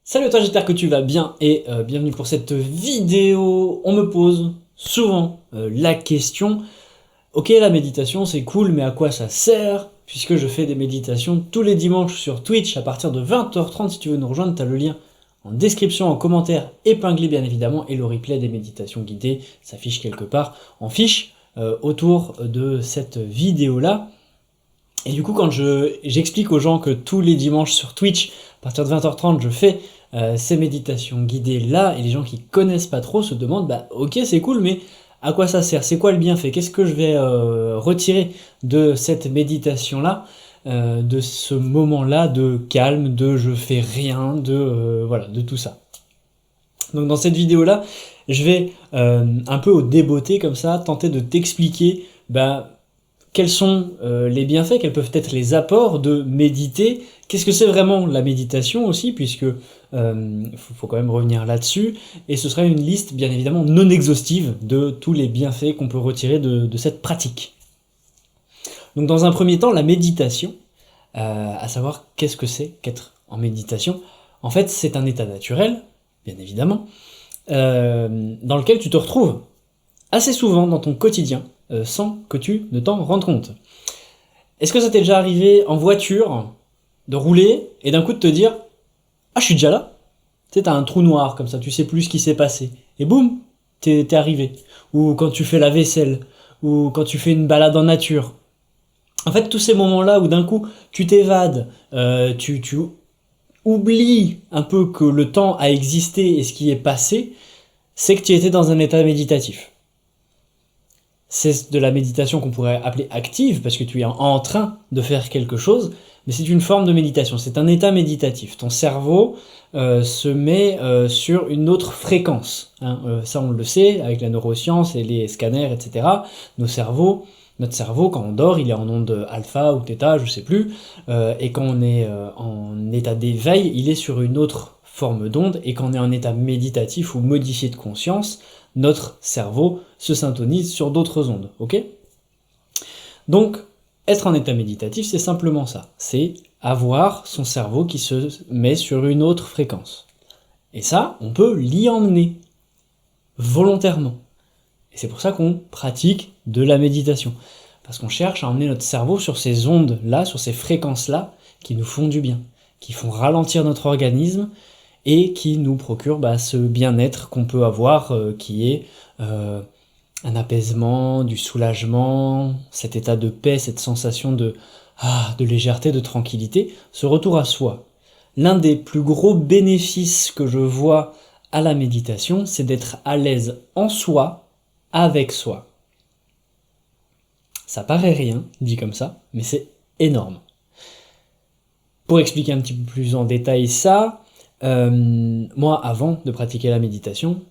Salut à toi, j'espère que tu vas bien et bienvenue pour cette vidéo. On me pose souvent la question, ok, la méditation c'est cool, mais à quoi ça sert? Puisque je fais des méditations tous les dimanches sur Twitch à partir de 20h30. Si tu veux nous rejoindre, tu as le lien en description, en commentaire, épinglé bien évidemment, et le replay des méditations guidées s'affiche quelque part en fiche autour de cette vidéo-là. Et du coup, quand j'explique aux gens que tous les dimanches sur Twitch, à partir de 20h30, je fais ces méditations guidées là, et les gens qui connaissent pas trop se demandent, bah ok c'est cool, mais à quoi ça sert? C'est quoi le bienfait? Qu'est-ce que je vais retirer de cette méditation là, de ce moment là de calme, de je fais rien, de voilà, de tout ça. Donc dans cette vidéo là, je vais un peu au débeauté comme ça, tenter de t'expliquer bah, quels sont les bienfaits, quels peuvent être les apports de méditer, qu'est-ce que c'est vraiment la méditation aussi, puisque faut quand même revenir là-dessus, et ce sera une liste bien évidemment non exhaustive de tous les bienfaits qu'on peut retirer de cette pratique. Donc dans un premier temps, la méditation, à savoir qu'est-ce que c'est qu'être en méditation. En fait, c'est un état naturel, bien évidemment, dans lequel tu te retrouves assez souvent dans ton quotidien, sans que tu ne t'en rendes compte. Est-ce que ça t'est déjà arrivé en voiture de rouler et d'un coup de te dire « Ah, je suis déjà là !» Tu sais, t'as un trou noir comme ça, tu sais plus ce qui s'est passé. Et boum, t'es arrivé. Ou quand tu fais la vaisselle, ou quand tu fais une balade en nature. En fait, tous ces moments-là où d'un coup, tu t'évades, tu oublies un peu que le temps a existé et ce qui est passé, c'est que tu étais dans un état méditatif. C'est de la méditation qu'on pourrait appeler active, parce que tu es en train de faire quelque chose, mais c'est une forme de méditation, c'est un état méditatif. Ton cerveau se met sur une autre fréquence. Hein. Ça, on le sait, avec la neuroscience et les scanners, etc. Notre cerveau, quand on dort, il est en onde alpha ou θ, je sais plus, et quand on est en état d'éveil, il est sur une autre forme d'onde, et quand on est en état méditatif ou modifié de conscience, notre cerveau se syntonise sur d'autres ondes, ok? Donc, être en état méditatif, c'est simplement ça. C'est avoir son cerveau qui se met sur une autre fréquence. Et ça, on peut l'y emmener, volontairement. Et c'est pour ça qu'on pratique de la méditation. Parce qu'on cherche à emmener notre cerveau sur ces ondes-là, sur ces fréquences-là, qui nous font du bien, qui font ralentir notre organisme, et qui nous procure ce bien-être qu'on peut avoir, qui est un apaisement, du soulagement, cet état de paix, cette sensation de légèreté, de tranquillité, ce retour à soi. L'un des plus gros bénéfices que je vois à la méditation, c'est d'être à l'aise en soi, avec soi. Ça paraît rien, dit comme ça, mais c'est énorme. Pour expliquer un petit peu plus en détail ça, moi, avant de pratiquer la méditation,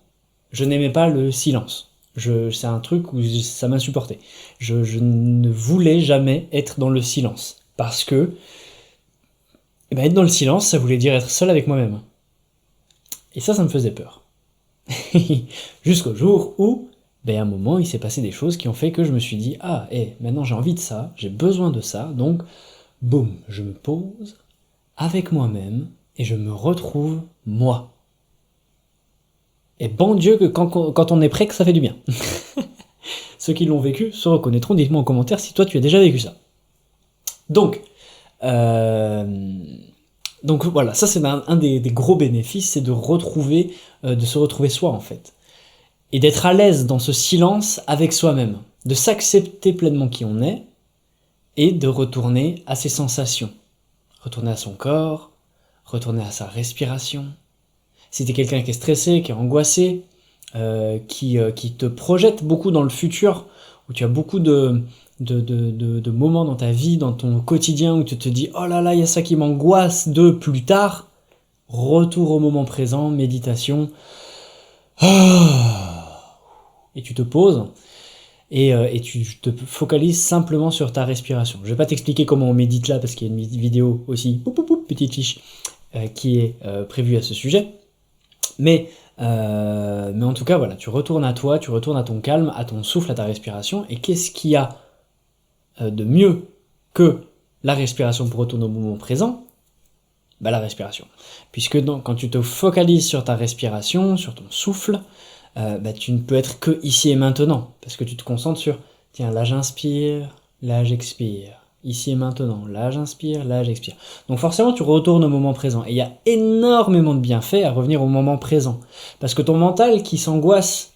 je n'aimais pas le silence. C'est un truc où ça m'insupportait. Je ne voulais jamais être dans le silence. Parce que être dans le silence, ça voulait dire être seul avec moi-même. Et ça me faisait peur. Jusqu'au jour où, à un moment, il s'est passé des choses qui ont fait que je me suis dit « Ah, maintenant j'ai envie de ça, j'ai besoin de ça, donc, boum, je me pose avec moi-même, et je me retrouve moi. » Et bon Dieu que quand on est prêt, que ça fait du bien. Ceux qui l'ont vécu se reconnaîtront, dites-moi en commentaire si toi tu as déjà vécu ça. Donc voilà, ça c'est un des gros bénéfices, c'est de se retrouver soi en fait. Et d'être à l'aise dans ce silence avec soi-même, de s'accepter pleinement qui on est, et de retourner à ses sensations. Retourner à son corps, retourner à sa respiration. Si t'es quelqu'un qui est stressé, qui est angoissé, qui te projette beaucoup dans le futur, où tu as beaucoup de moments dans ta vie, dans ton quotidien, où tu te dis « Oh là là, il y a ça qui m'angoisse de plus tard », retour au moment présent, méditation, et tu te poses, et tu te focalises simplement sur ta respiration. Je vais pas t'expliquer comment on médite là, parce qu'il y a une vidéo aussi, petite fiche, qui est prévue à ce sujet. Mais en tout cas, voilà, tu retournes à toi, tu retournes à ton calme, à ton souffle, à ta respiration, et qu'est-ce qu'il y a de mieux que la respiration pour retourner au moment présent? Bah la respiration. Puisque quand tu te focalises sur ta respiration, sur ton souffle, bah tu ne peux être que ici et maintenant. Parce que tu te concentres sur, tiens, là j'inspire, là j'expire. Ici et maintenant, là j'inspire, là j'expire. Donc forcément tu retournes au moment présent. Et il y a énormément de bienfaits à revenir au moment présent. Parce que ton mental qui s'angoisse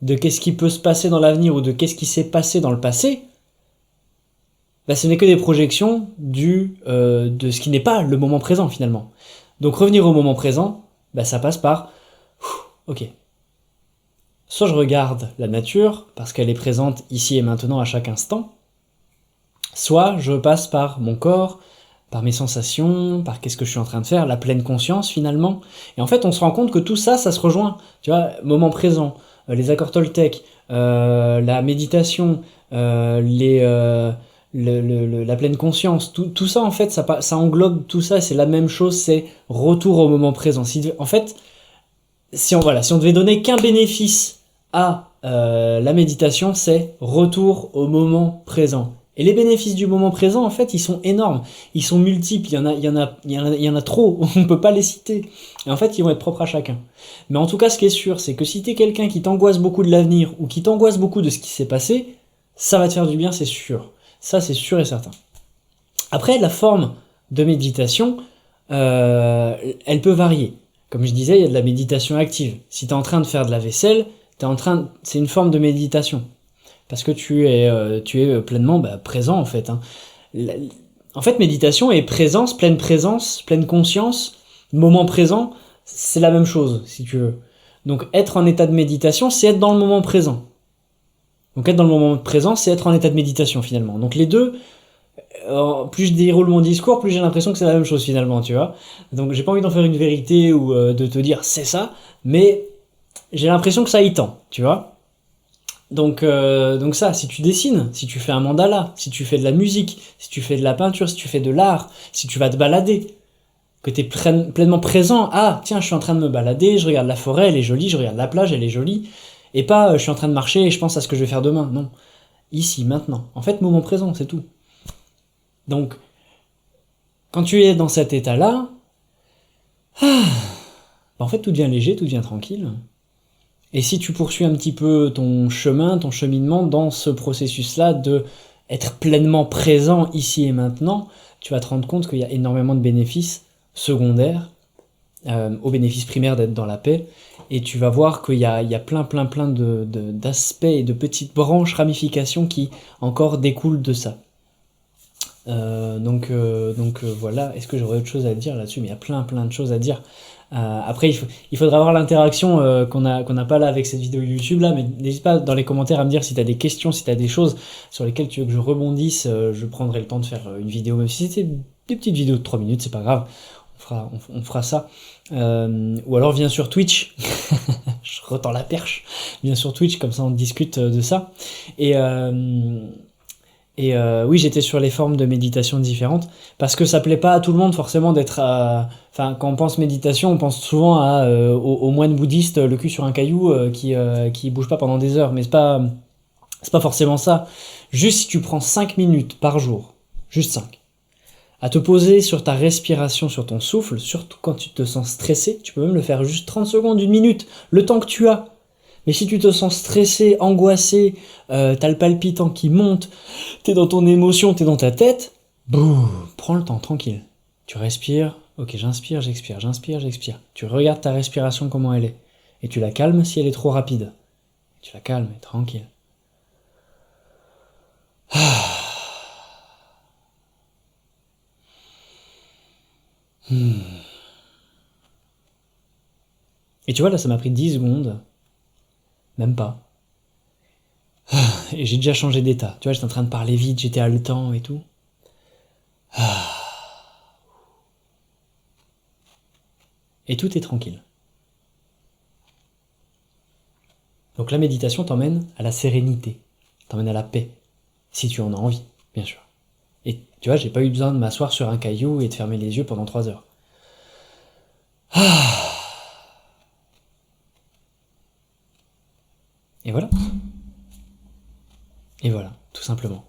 de qu'est-ce qui peut se passer dans l'avenir ou de qu'est-ce qui s'est passé dans le passé, bah, ce n'est que des projections de ce qui n'est pas le moment présent finalement. Donc revenir au moment présent, bah, ça passe par ok. Soit je regarde la nature parce qu'elle est présente ici et maintenant à chaque instant, soit je passe par mon corps, par mes sensations, par qu'est-ce que je suis en train de faire, la pleine conscience finalement. Et en fait, on se rend compte que tout ça, ça se rejoint. Tu vois, moment présent, les accords Toltec, la méditation, la pleine conscience, tout ça en fait, ça englobe tout ça, c'est la même chose, c'est retour au moment présent. En fait, si on devait donner qu'un bénéfice à la méditation, c'est retour au moment présent. Et les bénéfices du moment présent, en fait, ils sont énormes, ils sont multiples, il y en a trop, on ne peut pas les citer. Et en fait, ils vont être propres à chacun. Mais en tout cas, ce qui est sûr, c'est que si t'es quelqu'un qui t'angoisse beaucoup de l'avenir, ou qui t'angoisse beaucoup de ce qui s'est passé, ça va te faire du bien, c'est sûr. Ça, c'est sûr et certain. Après, la forme de méditation, elle peut varier. Comme je disais, il y a de la méditation active. Si tu es en train de faire de la vaisselle, c'est une forme de méditation. Parce que tu es pleinement présent, en fait. En fait, méditation et présence, pleine conscience, moment présent, c'est la même chose, si tu veux. Donc, être en état de méditation, c'est être dans le moment présent. Donc, être dans le moment présent, c'est être en état de méditation, finalement. Donc, les deux, plus je déroule mon discours, plus j'ai l'impression que c'est la même chose finalement, tu vois. Donc j'ai pas envie d'en faire une vérité ou de te dire c'est ça, mais j'ai l'impression que ça y tend, tu vois. Donc ça, si tu dessines, si tu fais un mandala, si tu fais de la musique, si tu fais de la peinture, si tu fais de l'art, si tu vas te balader, que tu es pleinement présent, ah tiens je suis en train de me balader, je regarde la forêt, elle est jolie, je regarde la plage, elle est jolie, et pas je suis en train de marcher et je pense à ce que je vais faire demain, non. Ici, maintenant. En fait, moment présent, c'est tout. Donc, quand tu es dans cet état-là, en fait, tout devient léger, tout devient tranquille. Et si tu poursuis un petit peu ton chemin, ton cheminement dans ce processus-là de être pleinement présent ici et maintenant, tu vas te rendre compte qu'il y a énormément de bénéfices secondaires au bénéfice primaire d'être dans la paix. Et tu vas voir qu'il y a plein d'aspects et de petites branches, ramifications qui encore découlent de ça. Donc voilà, est-ce que j'aurais autre chose à dire là-dessus? Mais il y a plein de choses à dire. Après, il faudra avoir l'interaction qu'on n'a pas là avec cette vidéo YouTube là, mais n'hésite pas dans les commentaires à me dire si tu as des questions, si tu as des choses sur lesquelles tu veux que je rebondisse, je prendrai le temps de faire une vidéo, même si c'était des petites vidéos de 3 minutes, c'est pas grave, on fera ça. Ou alors viens sur Twitch, je retends la perche, viens sur Twitch, comme ça on discute de ça. Et oui, j'étais sur les formes de méditation différentes, parce que ça plaît pas à tout le monde forcément d'être... Enfin, quand on pense méditation, on pense souvent au moine bouddhiste, le cul sur un caillou, qui bouge pas pendant des heures, mais c'est pas forcément ça. Juste si tu prends 5 minutes par jour, juste 5, à te poser sur ta respiration, sur ton souffle, surtout quand tu te sens stressé, tu peux même le faire juste 30 secondes, 1 minute, le temps que tu as. Mais si tu te sens stressé, angoissé, t'as le palpitant qui monte, t'es dans ton émotion, t'es dans ta tête, boum, prends le temps, tranquille. Tu respires, ok, j'inspire, j'expire, j'inspire, j'expire. Tu regardes ta respiration, comment elle est. Et tu la calmes si elle est trop rapide. Tu la calmes, et tranquille. Et tu vois, là, ça m'a pris 10 secondes. Même pas. Et j'ai déjà changé d'état. Tu vois, j'étais en train de parler vite, j'étais haletant et tout. Et tout est tranquille. Donc la méditation t'emmène à la sérénité, t'emmène à la paix, si tu en as envie, bien sûr. Et tu vois, j'ai pas eu besoin de m'asseoir sur un caillou et de fermer les yeux pendant 3 heures. Et voilà. Et voilà, tout simplement.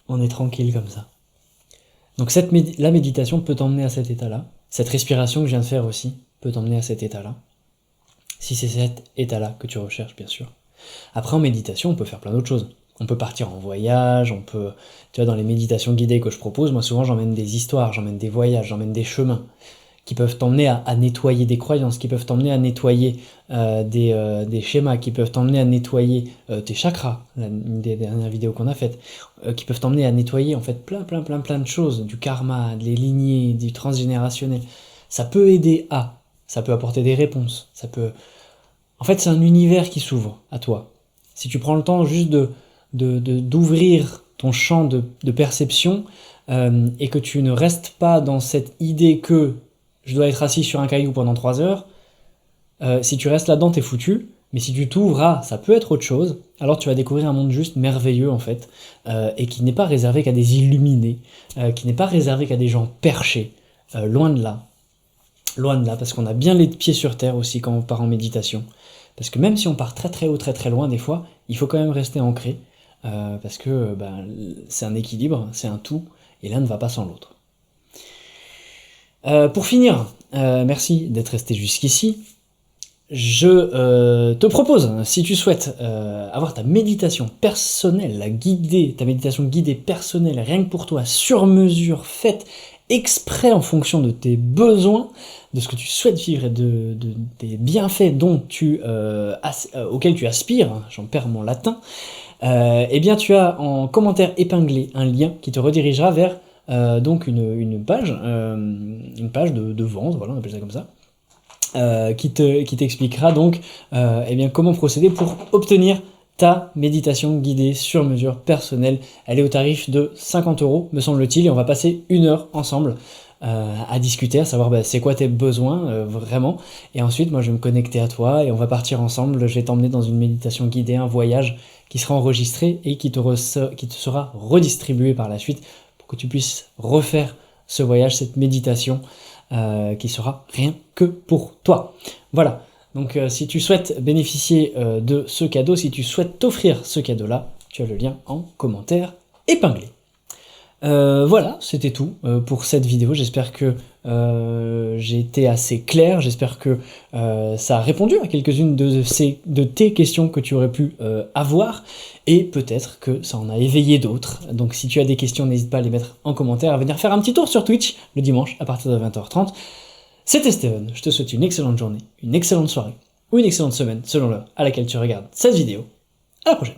On est tranquille comme ça. Donc la méditation peut t'emmener à cet état-là. Cette respiration que je viens de faire aussi peut t'emmener à cet état-là. Si c'est cet état-là que tu recherches, bien sûr. Après, en méditation, on peut faire plein d'autres choses. On peut partir en voyage, on peut... Tu vois, dans les méditations guidées que je propose, moi souvent j'emmène des histoires, j'emmène des voyages, j'emmène des chemins qui peuvent t'emmener à nettoyer des croyances, qui peuvent t'emmener à nettoyer des schémas, qui peuvent t'emmener à nettoyer tes chakras, une des dernières vidéos qu'on a faites, qui peuvent t'emmener à nettoyer en fait plein de choses, du karma, des lignées, du transgénérationnel. Ça peut aider ça peut apporter des réponses, ça peut... En fait, c'est un univers qui s'ouvre à toi. Si tu prends le temps juste d'ouvrir ton champ de perception et que tu ne restes pas dans cette idée que je dois être assis sur un caillou pendant 3 heures, si tu restes là-dedans, t'es foutu. Mais si tu t'ouvres à ça peut être autre chose, alors tu vas découvrir un monde juste merveilleux en fait, et qui n'est pas réservé qu'à des illuminés, qui n'est pas réservé qu'à des gens perchés, loin de là. Loin de là, parce qu'on a bien les pieds sur terre aussi quand on part en méditation. Parce que même si on part très haut, très loin des fois, il faut quand même rester ancré, parce que c'est un équilibre, c'est un tout, et l'un ne va pas sans l'autre. Pour finir, merci d'être resté jusqu'ici. Je te propose, si tu souhaites avoir ta méditation personnelle, ta méditation guidée personnelle, rien que pour toi, sur mesure, faite exprès en fonction de tes besoins, de ce que tu souhaites vivre et des bienfaits auxquels tu aspires, j'en perds mon latin, eh bien tu as en commentaire épinglé un lien qui te redirigera vers donc une page de vente, voilà, on appelle ça comme ça, qui t'expliquera donc eh bien, comment procéder pour obtenir ta méditation guidée sur mesure personnelle. Elle est au tarif de 50 €, me semble-t-il, et on va passer 1 heure ensemble à discuter, à savoir c'est quoi tes besoins vraiment, et ensuite moi je vais me connecter à toi et on va partir ensemble, je vais t'emmener dans une méditation guidée, un voyage qui sera enregistré et qui te sera redistribué par la suite pour que tu puisses refaire ce voyage, cette méditation qui sera rien que pour toi. Voilà, donc si tu souhaites bénéficier de ce cadeau, si tu souhaites t'offrir ce cadeau-là, tu as le lien en commentaire épinglé. Voilà, c'était tout pour cette vidéo. J'espère que j'ai été assez clair, j'espère que ça a répondu à quelques-unes de tes questions que tu aurais pu avoir, et peut-être que ça en a éveillé d'autres. Donc si tu as des questions, n'hésite pas à les mettre en commentaire, à venir faire un petit tour sur Twitch le dimanche à partir de 20h30. C'était Steven, je te souhaite une excellente journée, une excellente soirée, ou une excellente semaine, selon l'heure à laquelle tu regardes cette vidéo. À la prochaine.